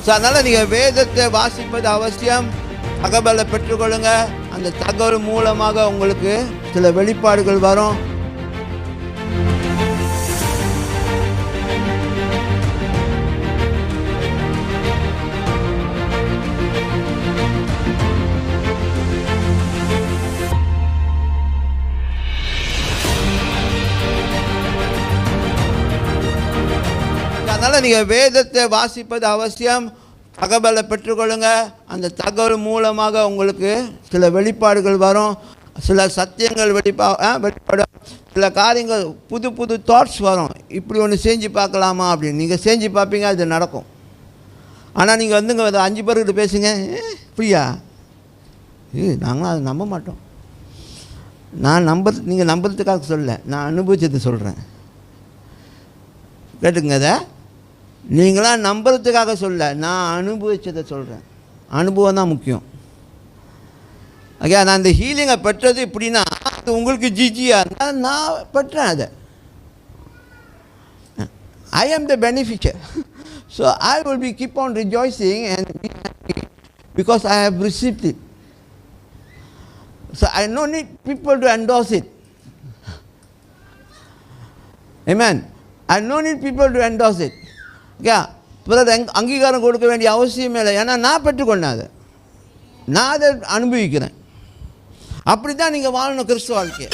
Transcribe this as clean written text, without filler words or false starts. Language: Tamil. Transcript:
ஸோ அதனால் நீங்கள் வேதத்தை வாசிப்பது அவசியம். தகவலை பெற்றுக்கொள்ளுங்க. அந்த தகவல் மூலமாக உங்களுக்கு சில வெளிப்பாடுகள் வரும். அதனால் நீங்கள் வேதத்தை வாசிப்பது அவசியம். தகவலை பெற்றுக்கொள்ளுங்க. அந்த தகவல் மூலமாக உங்களுக்கு சில வெளிப்பாடுகள் வரும். சில சத்தியங்கள் வெளிப்படும். சில காரியங்கள் புது புது தாட்ஸ் வரும். இப்படி ஒன்று செஞ்சு பார்க்கலாமா அப்படின்னு நீங்கள் செஞ்சு பார்ப்பீங்க, அது நடக்கும். ஆனால் நீங்கள் வந்துங்க 5 பேர்கிட்ட பேசுங்க, இப்படியா, நாங்களும் அதை நம்ப மாட்டோம். நான் நீங்கள் நம்புறதுக்காக சொல்ல, நான் அனுபவிச்சதை சொல்கிறேன். கேட்டுங்க, அதை நீங்களாம் நம்புறதுக்காக சொல்ல, நான் அனுபவிச்சதை சொல்கிறேன். அனுபவம் தான் முக்கியம். ஓகே, நான் அந்த ஹீலிங்கை பெற்றது இப்படின்னா அது உங்களுக்கு ஜிஜியாக இருந்தால் நான் பெற்றேன் அதை. I am the beneficiary. So I will be keep on rejoicing and be happy because I have received it. So I no need people to endorse it. Amen. I no need people to endorse it. Okay, பிறகு அங்கீகாரம் கொடுக்க வேண்டிய அவசியமே இல்லை. ஏன்னா நான் பெற்றுக்கொண்டேன் அதை, நான் அதை அனுபவிக்கிறேன். அப்படி தான் நீங்கள் வாழணும் கிறிஸ்துவ வாழ்க்கையை.